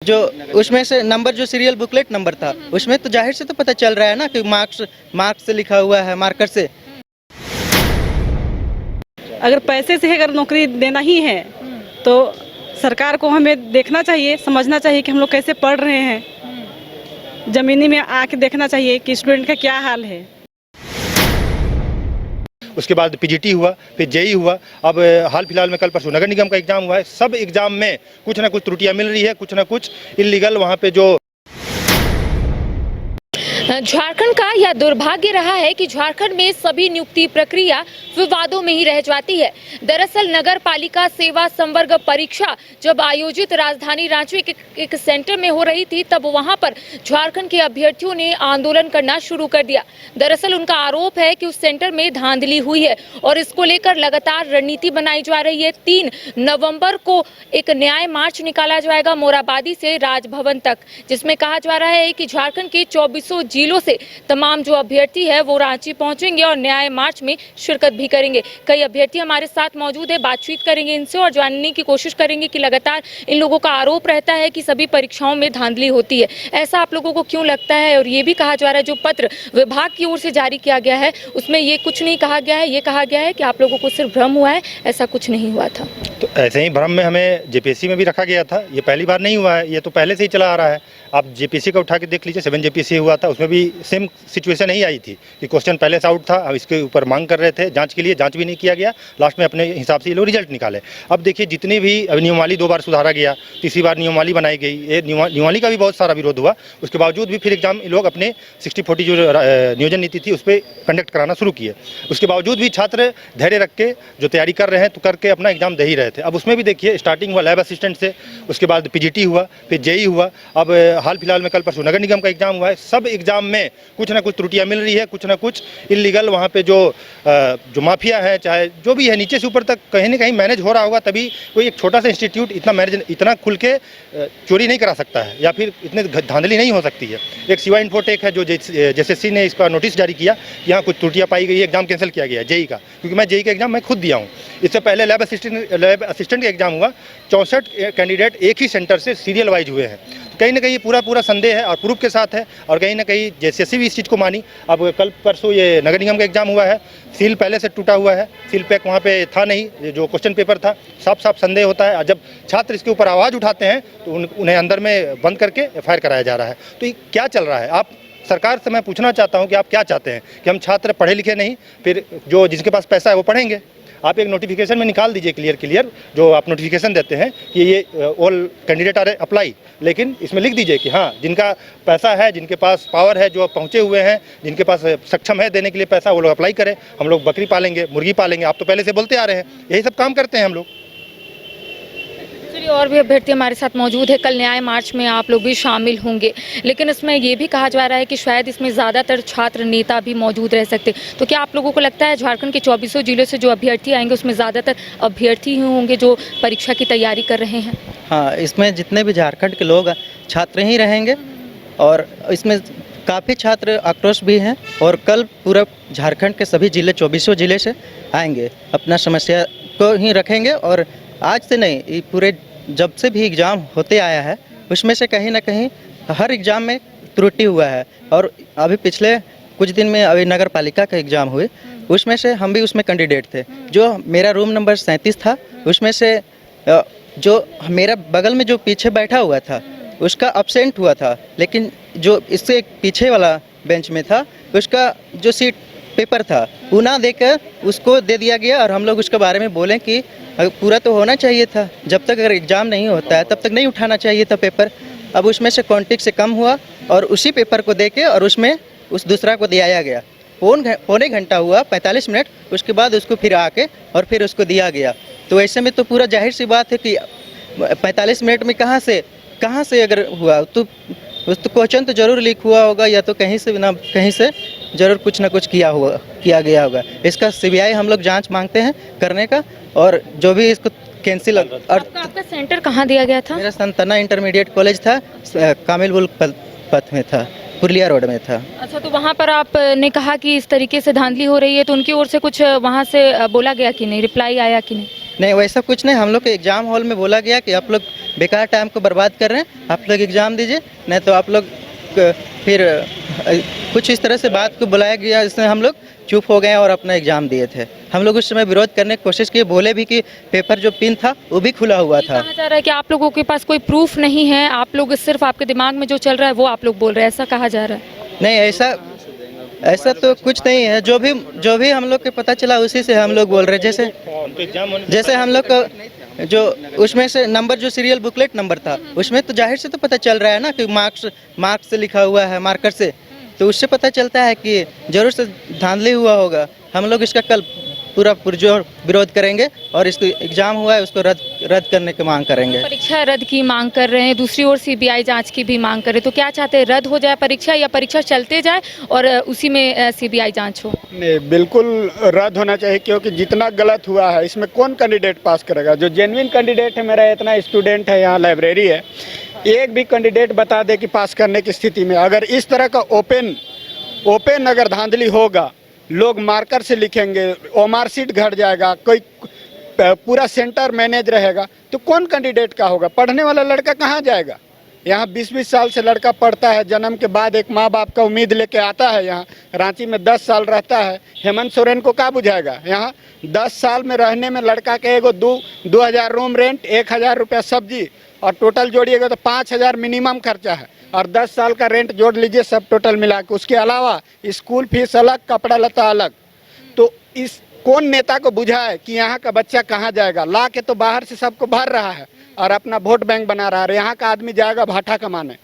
जो उसमें से नंबर, जो सीरियल बुकलेट नंबर था, उसमें तो जाहिर से तो पता चल रहा है ना कि मार्क्स से लिखा हुआ है, मार्कर से। अगर पैसे से अगर नौकरी देना ही है तो सरकार को हमें देखना चाहिए, समझना चाहिए कि हम लोग कैसे पढ़ रहे हैं। ज़मीनी में आके देखना चाहिए कि स्टूडेंट का क्या हाल है। उसके बाद पीजीटी हुआ, फिर जेई हुआ, अब हाल फिलहाल में कल परसों नगर निगम का एग्जाम हुआ है। सब एग्जाम में कुछ ना कुछ त्रुटियां मिल रही है, कुछ ना कुछ इलीगल वहाँ पे जो झारखंड का यह दुर्भाग्य रहा है कि झारखंड में सभी नियुक्ति प्रक्रिया विवादों में ही रह जाती है। दरअसल नगर पालिका सेवा संवर्ग परीक्षा जब आयोजित राजधानी रांची के एक सेंटर में हो रही थी, तब वहां पर झारखंड के अभ्यर्थियों ने आंदोलन करना शुरू कर दिया। दरअसल उनका आरोप है कि उस सेंटर में धांधली हुई है और इसको लेकर लगातार रणनीति बनाई जा रही है। 3 नवंबर को एक न्याय मार्च निकाला जाएगा मोराबादी से राजभवन तक, जिसमें कहा जा रहा है कि झारखंड के 24 जिलों से तमाम जो अभ्यर्थी है वो रांची पहुंचेंगे और न्याय मार्च में शिरकत भी करेंगे। कई अभ्यर्थी हमारे साथ मौजूद है, बातचीत करेंगे इनसे और जानने की कोशिश करेंगे कि लगातार इन लोगों का आरोप रहता है कि सभी परीक्षाओं में धांधली होती है। ऐसा आप लोगों को क्यों लगता है? और ये भी कहा जा रहा है जो पत्र विभाग की ओर से जारी किया गया है उसमें ये कुछ नहीं कहा गया है, ये कहा गया है कि आप लोगों को सिर्फ भ्रम हुआ है, ऐसा कुछ नहीं हुआ था। तो ऐसे ही भ्रम में हमें जेपीएससी में भी रखा गया था। ये पहली बार नहीं हुआ है, ये तो पहले से ही चला आ रहा है। आप जेपीएससी का उठा के देख लीजिए, 7 जेपीएससी हुआ था, उसमें भी सेम सिचुएशन नहीं आई थी कि क्वेश्चन पहले से आउट था, अब इसके ऊपर मांग कर रहे थे जांच के लिए, जांच भी नहीं किया गया, लास्ट में अपने हिसाब से ये लोग रिजल्ट निकाले। अब देखिए जितनी भी नियमावली 2 बार सुधारा गया, तीसरी बार नियमावली बनाई गई, ये नियमावली का भी बहुत सारा विरोध हुआ। उसके बावजूद भी फिर एग्जाम लोग अपने 60-40 जो नियोजन नीति थी उस पर कंडक्ट कराना शुरू किए। उसके बावजूद भी छात्र धैर्य रख के जो तैयारी कर रहे हैं तो करके अपना एग्जाम दे ही रहे थे। अब उसमें भी देखिए स्टार्टिंग हुआ लैब असिस्टेंट से, उसके बाद पीजीटी हुआ, फिर जेई हुआ, अब हाल फिलहाल में कल परसों नगर निगम का एग्जाम हुआ है। सब एग्जाम में कुछ ना कुछ त्रुटियां मिल रही है, कुछ ना कुछ इलीगल वहाँ पे जो माफिया है, चाहे जो भी है, नीचे से ऊपर तक कहीं ना कहीं मैनेज हो रहा होगा, तभी कोई एक छोटा सा इंस्टीट्यूट इतना खुल के चोरी नहीं करा सकता है या फिर इतने धांधली नहीं हो सकती है। एक सिवा इन्फोटेक है जो जेएसएससी ने इसका नोटिस जारी किया कि यहाँ कुछ त्रुटियां पाई गई, एग्जाम कैंसिल किया गया जेई का, क्योंकि मैं जेई का एग्जाम मैं खुद दिया हूँ। इससे पहले लैब असिस्टेंट का एग्जाम हुआ, 64 कैंडिडेट एक ही सेंटर से सीरियल वाइज हुए हैं। कहीं ना कहीं पूरा संदेह है और प्रूफ के साथ है, और कहीं ना कहीं जेएसएससी भी इस चीज़ को मानी। अब कल परसों ये नगर निगम का एग्जाम हुआ है, सील पहले से टूटा हुआ है, सील पैक वहाँ पे था नहीं, जो क्वेश्चन पेपर था, साफ संदेह होता है। और जब छात्र इसके ऊपर आवाज़ उठाते हैं तो उन्हें अंदर में बंद करके एफआईआर कराया जा रहा है। तो ये क्या चल रहा है? आप सरकार से मैं पूछना चाहता हूँ कि आप क्या चाहते हैं कि हम छात्र पढ़े लिखे नहीं, फिर जो जिसके पास पैसा है वो पढ़ेंगे? आप एक नोटिफिकेशन में निकाल दीजिए क्लियर जो आप नोटिफिकेशन देते हैं कि ये ऑल कैंडिडेट आर अप्लाई, लेकिन इसमें लिख दीजिए कि हाँ जिनका पैसा है, जिनके पास पावर है, जो पहुँचे हुए हैं, जिनके पास सक्षम है देने के लिए पैसा, वो लोग अप्लाई करें। हम लोग बकरी पालेंगे, मुर्गी पालेंगे, आप तो पहले से बोलते आ रहे हैं, यही सब काम करते हैं हम लोग। और भी अभ्यर्थी हमारे साथ मौजूद है। कल न्याय मार्च में आप लोग भी शामिल होंगे, लेकिन इसमें ये भी कहा जा रहा है कि शायद इसमें ज़्यादातर छात्र नेता भी मौजूद रह सकते। तो क्या आप लोगों को लगता है झारखंड के 24 जिलों से जो अभ्यर्थी आएंगे उसमें ज़्यादातर अभ्यर्थी ही होंगे जो परीक्षा की तैयारी कर रहे हैं? हाँ, इसमें जितने भी झारखंड के लोग छात्र ही रहेंगे और इसमें काफ़ी छात्र आक्रोश भी हैं। और कल पूरा झारखंड के सभी जिले 24 जिले से आएंगे, अपना समस्या को ही रखेंगे। और आज से नहीं, ये पूरे जब से भी एग्ज़ाम होते आया है उसमें से कहीं ना कहीं हर एग्ज़ाम में त्रुटि हुआ है। और अभी पिछले कुछ दिन में अभी नगर पालिका का एग्ज़ाम हुए, उसमें से हम भी उसमें कैंडिडेट थे। जो मेरा रूम नंबर 37 था, उसमें से जो मेरा बगल में जो पीछे बैठा हुआ था उसका अब्सेंट हुआ था, लेकिन जो इससे एक पीछे वाला बेंच में था उसका जो सीट पेपर था वो ना देकर उसको दे दिया गया। और हम लोग उसके बारे में बोलें कि पूरा तो होना चाहिए था, जब तक अगर एग्ज़ाम नहीं होता है तब तक नहीं उठाना चाहिए था पेपर। अब उसमें से क्वांटिटी से कम हुआ और उसी पेपर को देके और उसमें उस दूसरा को दिया गया। पौने घंटा हुआ, 45 मिनट, उसके बाद उसको फिर आके और फिर उसको दिया गया। तो ऐसे में तो पूरा जाहिर सी बात है कि 45 मिनट में कहाँ से अगर हुआ तो क्वेश्चन तो जरूर लीक हुआ होगा, या तो कहीं से ना कहीं से जरूर कुछ ना कुछ किया गया होगा। इसका सीबीआई हम लोग जांच मांगते हैं करने का, और जो भी इसको कैंसिल। और आपका सेंटर कहाँ दिया गया था? मेरा संतना इंटरमीडिएट कॉलेज था, कामिलपुर पथ में था, पुरलिया रोड में था। अच्छा, तो वहाँ पर आपने कहा कि इस तरीके से धांधली हो रही है, तो उनकी ओर से कुछ वहाँ से बोला गया कि नहीं, रिप्लाई आया कि नहीं? नहीं, वैसा कुछ नहीं। हम लोग के एग्ज़ाम हॉल में बोला गया कि आप लोग बेकार टाइम को बर्बाद कर रहे हैं। आप लोग एग्ज़ाम दीजिए, नहीं तो आप लोग फिर कुछ इस तरह से बात को बुलाया गया जिसमें हम लोग चुप हो गए और अपना एग्ज़ाम दिए थे। हम लोग उस समय विरोध करने की कोशिश की, बोले भी कि पेपर जो पिन था वो भी खुला हुआ था। कहा जा रहा है कि आप लोगों के पास कोई प्रूफ नहीं है, आप लोग सिर्फ आपके दिमाग में जो चल रहा है वो आप लोग बोल रहे हैं, ऐसा कहा जा रहा है। नहीं, ऐसा तो कुछ नहीं है। जो भी हम लोग के पता चला उसी से हम लोग बोल रहे हैं। जैसे हम लोग का जो उसमें से नंबर जो सीरियल बुकलेट नंबर था उसमें तो जाहिर से तो पता चल रहा है ना कि मार्क्स से लिखा हुआ है, मार्कर से, तो उससे पता चलता है कि जरूर से धांधली हुआ होगा। हम लोग इसका कल पूरा पुरजोर विरोध करेंगे और इसको एग्जाम हुआ है उसको रद्द करने की मांग करेंगे। परीक्षा रद्द की मांग कर रहे हैं, दूसरी ओर सीबीआई जांच की भी मांग कर रहे हैं, तो क्या चाहते हैं, रद्द हो जाए परीक्षा या परीक्षा चलते जाए और उसी में सीबीआई जांच हो? नहीं, बिल्कुल रद्द होना चाहिए, क्योंकि जितना गलत हुआ है इसमें कौन कैंडिडेट पास करेगा? जो जेन्युइन कैंडिडेट है, मेरा इतना स्टूडेंट है, यहाँ लाइब्रेरी है, एक भी कैंडिडेट बता दे कि पास करने की स्थिति में, अगर इस तरह का ओपन अगर धांधली होगा, लोग मार्कर से लिखेंगे, ओमार सीट घट जाएगा, कोई पूरा सेंटर मैनेज रहेगा, तो कौन कैंडिडेट का होगा? पढ़ने वाला लड़का कहाँ जाएगा? यहाँ 20-20 साल से लड़का पढ़ता है, जन्म के बाद एक माँ बाप का उम्मीद लेके आता है, यहाँ रांची में 10 साल रहता है। हेमंत सोरेन को क्या बुझाएगा? यहाँ 10 साल में रहने में लड़का के एगो 2,000 रूम रेंट, 1,000 रुपया सब्जी, और टोटल जोड़िएगा तो 5,000 मिनिमम खर्चा है, और 10 साल का रेंट जोड़ लीजिए सब टोटल मिला के। उसके अलावा स्कूल फीस अलग, कपड़ा लता अलग। तो इस कौन नेता को बुझाए कि यहाँ का बच्चा कहाँ जाएगा? ला के तो बाहर से सबको भर रहा है और अपना वोट बैंक बना रहा है। यहाँ का आदमी जाएगा भाटा कमाने।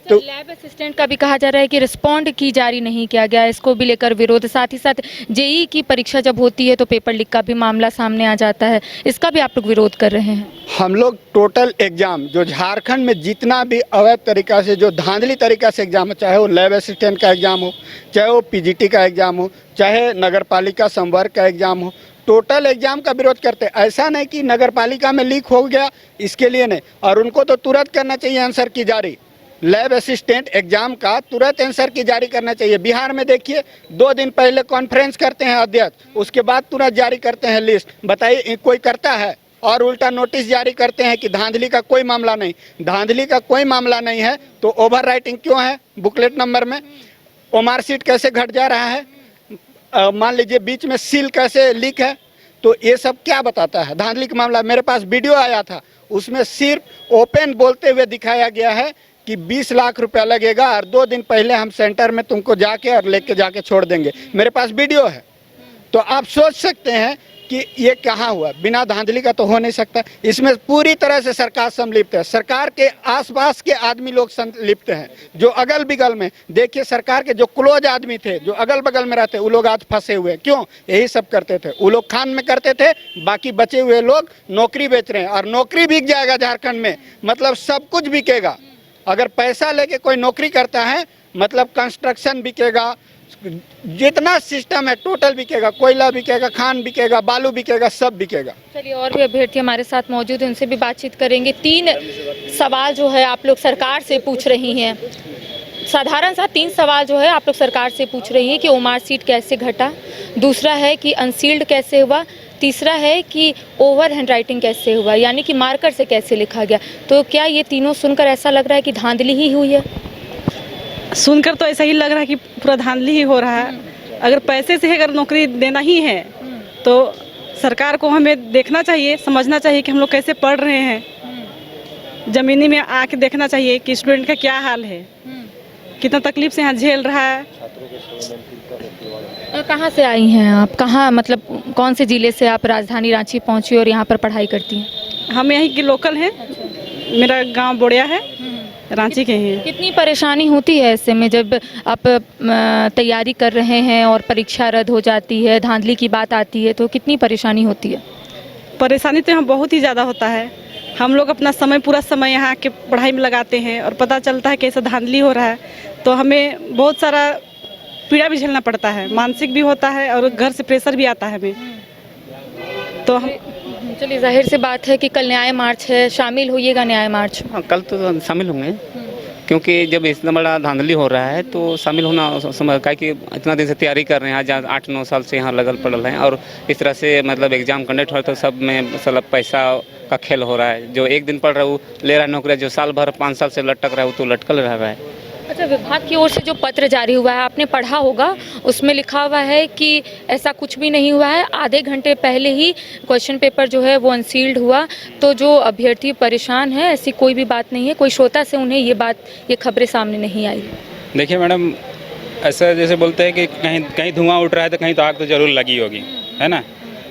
तो लैब असिस्टेंट का भी कहा जा रहा है कि रिस्पॉन्ड की जारी नहीं किया गया, इसको भी लेकर विरोध। साथ ही साथ जेईई की परीक्षा जब होती है तो पेपर लीक का भी मामला सामने आ जाता है, इसका भी आप लोग विरोध कर रहे हैं। हम लोग टोटल एग्जाम जो झारखंड में जितना भी अवैध तरीका से, जो धांधली तरीका से एग्जाम हो, चाहे वो लैब असिस्टेंट का एग्जाम हो, चाहे वो पीजीटी का एग्जाम हो, चाहे नगर पालिका संवर्ग का एग्जाम हो, टोटल एग्जाम का विरोध करते हैं। ऐसा नहीं कि नगर पालिका में लीक हो गया इसके लिए नहीं, और उनको तो तुरंत करना चाहिए आंसर की जारी। लैब असिस्टेंट एग्जाम का तुरंत आंसर की जारी करना चाहिए। बिहार में देखिए 2 दिन पहले कॉन्फ्रेंस करते हैं अध्यक्ष, उसके बाद तुरंत जारी करते हैं लिस्ट। बताइए कोई करता है? और उल्टा नोटिस जारी करते हैं कि धांधली का कोई मामला नहीं। धांधली का कोई मामला नहीं है तो ओवर राइटिंग क्यों है बुकलेट नंबर में? ओमार सीट कैसे घट जा रहा है? मान लीजिए बीच में सील कैसे लीक है? तो ये सब क्या बताता है? धांधली का मामला, मेरे पास वीडियो आया था, उसमें सिर्फ ओपन बोलते हुए दिखाया गया है कि 20 लाख रुपया लगेगा और 2 दिन पहले हम सेंटर में तुमको जाके और लेके जाके छोड़ देंगे। मेरे पास वीडियो है। तो आप सोच सकते हैं कि ये कहाँ हुआ? बिना धांधली का तो हो नहीं सकता। इसमें पूरी तरह से सरकार संलिप्त है, सरकार के आसपास के आदमी लोग संलिप्त हैं, जो अगल बगल में। देखिए सरकार के जो क्लोज आदमी थे, जो अगल बगल में रहते, वो लोग आज फंसे हुए। क्यों? यही सब करते थे वो लोग, खान में करते थे, बाकी बचे हुए लोग नौकरी बेच रहे हैं। और नौकरी बिक जाएगा झारखंड में, मतलब सब कुछ बिकेगा। अगर पैसा लेके कोई नौकरी करता है मतलब कंस्ट्रक्शन बिकेगा, जितना सिस्टम है टोटल बिकेगा, कोयला बिकेगा, खान बिकेगा, बालू बिकेगा, सब बिकेगा। चलिए, और भी अभ्यर्थी हमारे साथ मौजूद हैं, उनसे भी बातचीत करेंगे। 3 सवाल जो है आप लोग सरकार से पूछ रही हैं, साधारण सा 3 सवाल जो है आप लोग सरकार से पूछ रही हैं कि ओमार सीट कैसे घटा, दूसरा है कि अनसील्ड कैसे हुआ, तीसरा है कि ओवर हैंड राइटिंग कैसे हुआ, यानी कि मार्कर से कैसे लिखा गया। तो क्या ये तीनों सुनकर ऐसा लग रहा है कि धांधली ही हुई है? सुनकर तो ऐसा ही लग रहा है कि पूरा धांधली ही हो रहा है। अगर पैसे से अगर नौकरी देना ही है तो सरकार को हमें देखना चाहिए, समझना चाहिए कि हम लोग कैसे पढ़ रहे हैं। ज़मीनी में आके देखना चाहिए कि स्टूडेंट का क्या हाल है, कितना तकलीफ से यहाँ झेल रहा है। कहाँ से आई हैं आप? कहाँ, मतलब कौन से ज़िले से आप राजधानी रांची पहुँची और यहाँ पर पढ़ाई करती हैं? हम यहीं के लोकल हैं, मेरा गांव बोड़िया है, रांची के हैं। कितनी परेशानी होती है ऐसे में जब आप तैयारी कर रहे हैं और परीक्षा रद्द हो जाती है, धांधली की बात आती है, तो कितनी परेशानी होती है? परेशानी तो यहाँ बहुत ही ज़्यादा होता है। हम लोग अपना समय, पूरा समय यहाँ के पढ़ाई में लगाते हैं और पता चलता है कि ऐसा धांधली हो रहा है तो हमें बहुत सारा पीड़ा भी झेलना पड़ता है, मानसिक भी होता है और घर से प्रेशर भी आता है हमें। तो हम चलिए, जाहिर सी बात है कि कल न्याय मार्च है, शामिल होइएगा न्याय मार्च? हाँ, कल तो शामिल होंगे। क्योंकि जब इतना बड़ा धांधली हो रहा है तो शामिल होना समझ का कि इतना दिन से तैयारी कर रहे हैं, आज 8-9 साल से यहाँ लगल पड़ल हैं और इस तरह से मतलब एग्ज़ाम कंडक्ट हो रहा है तो सब में मतलब पैसा का खेल हो रहा है। जो एक दिन पढ़ रहा है वो ले रहा है नौकरी, जो साल भर 5 साल से लटक रहा है वो तो लटकल रह रहा है। अच्छा, विभाग की ओर से जो पत्र जारी हुआ है आपने पढ़ा होगा, उसमें लिखा हुआ है कि ऐसा कुछ भी नहीं हुआ है, आधे घंटे पहले ही क्वेश्चन पेपर जो है वो अनसील्ड हुआ, तो जो अभ्यर्थी परेशान है ऐसी कोई भी बात नहीं है, कोई श्रोता से उन्हें ये खबरें सामने नहीं आई। देखिए मैडम, ऐसा जैसे बोलते हैं कि कहीं कहीं धुआं उठ रहा है तो कहीं तो आग तो जरूर लगी होगी, है ना।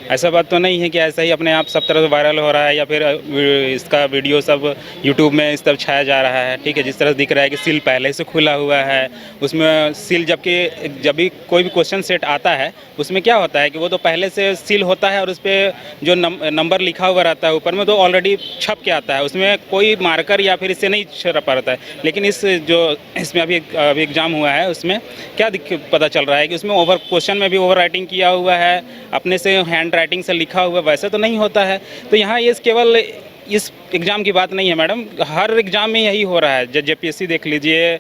ऐसा बात तो नहीं है कि ऐसा ही अपने आप सब तरह से वायरल हो रहा है या फिर इसका वीडियो सब यूट्यूब में इस तरफ छाया जा रहा है। ठीक है, जिस तरह दिख रहा है कि सील पहले से खुला हुआ है, उसमें सील जब भी कोई भी क्वेश्चन सेट आता है उसमें क्या होता है कि वो तो पहले से सील होता है और उस पर जो नंबर लिखा हुआ रहता है ऊपर में तो ऑलरेडी छप के आता है, उसमें कोई मार्कर या फिर इससे नहीं छपा रहता है। लेकिन इसमें अभी एग्ज़ाम हुआ है उसमें क्या पता चल रहा है कि उसमें क्वेश्चन में भी ओवर राइटिंग किया हुआ है, अपने से हैंड राइटिंग से लिखा हुआ, वैसे तो नहीं होता है। तो यहाँ ये केवल इस एग्ज़ाम की बात नहीं है मैडम, हर एग्ज़ाम में यही हो रहा है। जेपीएससी देख लीजिए,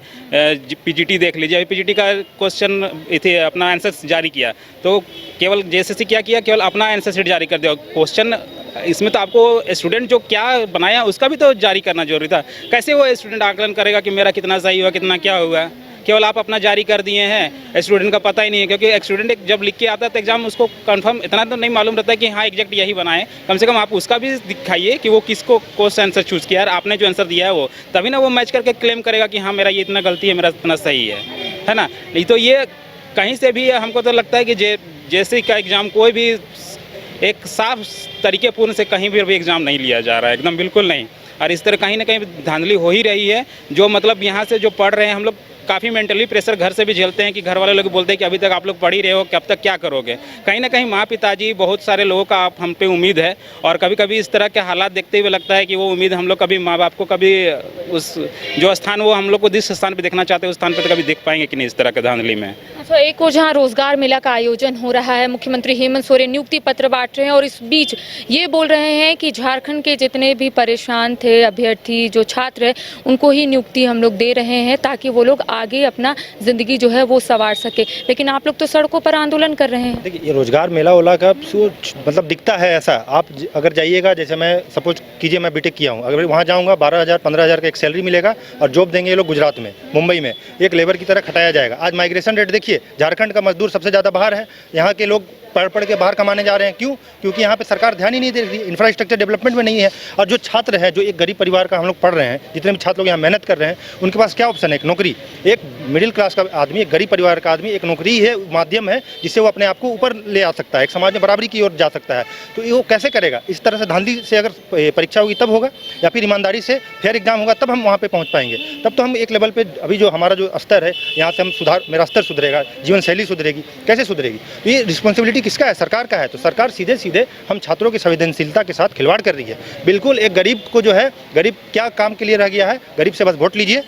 पीजीटी देख लीजिए, पीजीटी का क्वेश्चन इथे अपना आंसर जारी किया तो केवल जेएसएससी क्या किया, केवल अपना आंसर शीट जारी कर दिया। क्वेश्चन इसमें तो आपको स्टूडेंट जो क्या बनाया उसका भी तो जारी करना जरूरी था। कैसे वो स्टूडेंट आकलन करेगा कि मेरा कितना सही हुआ, कितना क्या हुआ? केवल आप अपना जारी कर दिए हैं, स्टूडेंट का पता ही नहीं है, क्योंकि स्टूडेंट जब लिख के आता है तो एग्जाम उसको कंफर्म इतना तो नहीं मालूम रहता है कि हाँ एग्जैक्ट यही बनाए। कम से कम आप उसका भी दिखाइए कि वो किसको क्वेश्चन आंसर चूज़ किया, आपने जो आंसर दिया है वो, तभी ना वो मैच करके क्लेम करेगा कि हाँ मेरा ये इतना गलती है, मेरा इतना सही है ना। नहीं तो ये कहीं से भी हमको तो लगता है कि जैसे का एग्ज़ाम कोई भी एक साफ तरीके पूर्ण से कहीं भी एग्ज़ाम नहीं लिया जा रहा है, एकदम बिल्कुल नहीं। और इस तरह कहीं ना कहीं धांधली हो ही रही है। जो मतलब यहाँ से जो पढ़ रहे हैं, हम लोग काफ़ी मेंटली प्रेशर घर से भी झेलते हैं कि घर वाले लोग बोलते हैं कि अभी तक आप लोग पढ़ ही रहे हो, कब तक क्या करोगे। कहीं ना कहीं माँ पिताजी बहुत सारे लोगों का आप हम पे उम्मीद है, और कभी कभी इस तरह के हालात देखते हुए लगता है कि वो उम्मीद हम लोग कभी माँ बाप को कभी उस जो स्थान वो हम लोग को जिस स्थान पे देखना चाहते हैं उस स्थान पे कभी देख पाएंगे कि नहीं इस तरह के धांधली में। अच्छा, एक और जहाँ रोजगार मेला का आयोजन हो रहा है, मुख्यमंत्री हेमंत सोरेन नियुक्ति पत्र बांट रहे हैं और इस बीच ये बोल रहे हैं कि झारखंड के जितने भी परेशान थे अभ्यर्थी, जो छात्र है, उनको ही नियुक्ति हम लोग दे रहे हैं ताकि वो लोग आगे अपना जिंदगी जो है वो संवार सके। लेकिन आप लोग तो सड़कों पर आंदोलन कर रहे हैं। देखिए, ये रोजगार मेला ओला का मतलब दिखता है ऐसा। आप अगर जाइएगा, जैसे मैं सपोज कीजिए मैं बीटेक किया हूँ, अगर वहाँ जाऊँगा 12,000-15,000 का एक सैलरी मिलेगा और जॉब देंगे ये लोग गुजरात में, मुंबई में, एक लेबर की तरह खटाया जाएगा। आज माइग्रेशन रेट देखिए, झारखंड का मजदूर सबसे ज़्यादा बाहर है, यहाँ के लोग पढ़ के बाहर कमाने जा रहे हैं। क्यों? क्योंकि यहाँ पे सरकार ध्यान ही नहीं दे रही, इंफ्रास्ट्रक्चर डेवलपमेंट में नहीं है। और जो छात्र है, जो एक गरीब परिवार का हम लोग पढ़ रहे हैं, जितने भी छात्र लोग यहाँ मेहनत कर रहे हैं, उनके पास क्या ऑप्शन है? एक नौकरी। एक मिडिल क्लास का आदमी, एक गरीब परिवार का आदमी, एक नौकरी है माध्यम है जिससे वो अपने आप को ऊपर ले आ सकता है, एक समाज में बराबरी की ओर जा सकता है। तो ये वो कैसे करेगा? इस तरह से धांधली से अगर परीक्षा होगी तब होगा, या फिर ईमानदारी से फेयर एग्जाम होगा तब हम वहाँ पे पहुँच पाएंगे। तब तो हम एक लेवल पे, अभी जो हमारा जो स्तर है यहाँ से हम सुधार, मेरा स्तर सुधरेगा, जीवन शैली सुधरेगी। कैसे सुधरेगी? ये रिस्पॉन्सिबिलिटी किसका है? सरकार का है। तो सरकार सीधे सीधे हम छात्रों की संवेदनशीलता के साथ खिलवाड़ कर रही है। बिल्कुल एक गरीब को जो है, गरीब क्या काम के लिए रह गया है? गरीब से बस वोट लीजिए,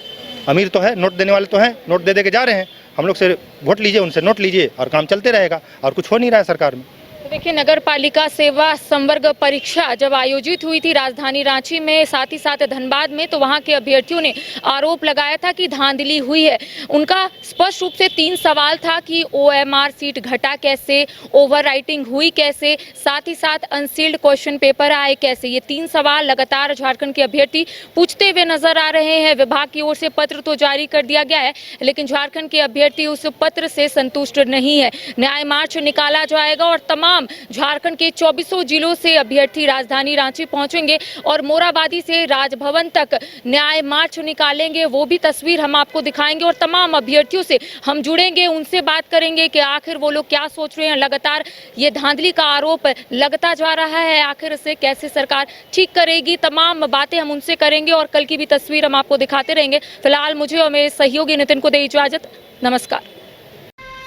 अमीर तो है, नोट देने वाले तो हैं, नोट दे के जा रहे हैं, हम लोग से वोट लीजिए, उनसे नोट लीजिए और काम चलते रहेगा, और कुछ हो नहीं रहा है सरकार में। देखिए, नगर पालिका सेवा संवर्ग परीक्षा जब आयोजित हुई थी राजधानी रांची में, साथ ही साथ धनबाद में, तो वहां के अभ्यर्थियों ने आरोप लगाया था कि धांधली हुई है। उनका स्पष्ट रूप से 3 सवाल था कि ओएमआर सीट घटा कैसे, ओवर राइटिंग हुई कैसे, साथ ही साथ अनसील्ड क्वेश्चन पेपर आए कैसे। ये 3 सवाल लगातार झारखंड के अभ्यर्थी पूछते हुए नजर आ रहे हैं। विभाग की ओर से पत्र तो जारी कर दिया गया है, लेकिन झारखंड के अभ्यर्थी उस पत्र से संतुष्ट नहीं है। न्याय मार्च निकाला जाएगा और तमाम झारखंड के 24 जिलों से अभ्यर्थी राजधानी रांची पहुंचेंगे और मोराबादी से राजभवन तक न्याय मार्च निकालेंगे। वो भी तस्वीर हम आपको दिखाएंगे और तमाम अभ्यर्थियों से हम जुड़ेंगे, उनसे बात करेंगे कि आखिर वो लोग क्या सोच रहे हैं। लगातार ये धांधली का आरोप लगता जा रहा है, आखिर इसे कैसे सरकार ठीक करेगी, तमाम बातें हम उनसे करेंगे और कल की भी तस्वीर हम आपको दिखाते रहेंगे। फिलहाल मुझे और मेरे सहयोगी नितिन को दे इजाजत। नमस्कार।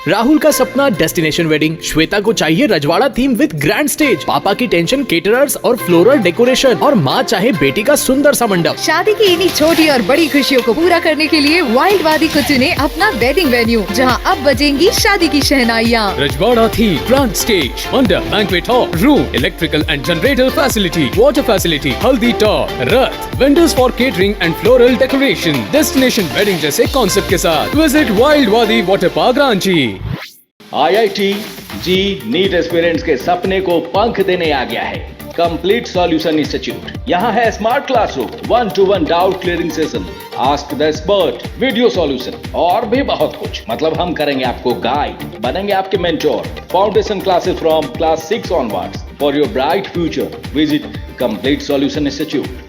राहुल का सपना डेस्टिनेशन वेडिंग, श्वेता को चाहिए रजवाड़ा थीम विद ग्रैंड स्टेज, पापा की टेंशन केटरर्स और फ्लोरल डेकोरेशन, और माँ चाहे बेटी का सुंदर सा मंडप। शादी की इन्हीं छोटी और बड़ी खुशियों को पूरा करने के लिए वाइल्ड वादी को चुने अपना वेडिंग वेन्यू, जहां अब बजेंगी शादी की शहनाइयाँ। रजवाड़ा थीम, ग्रैंड स्टेज, मंडप, banquet hall, room, electrical and generator facility, water facility, हल्दी top, Rath, vendors for catering and floral decoration, destination wedding जैसे कॉन्सेप्ट के साथ। विजिट वाइल्ड वादी वाटर पार्क रांची। IIT जी नीट एस्पिरेंट्स के सपने को पंख देने आ गया है कंप्लीट सॉल्यूशन इंस्टीट्यूट। यहाँ है smart classroom, 1-to-1 doubt clearing session, ask the expert, video solution और भी बहुत कुछ। मतलब हम करेंगे आपको गाइड, बनेंगे आपके mentor. Foundation classes from class 6 onwards for your bright future. Visit complete solution institute.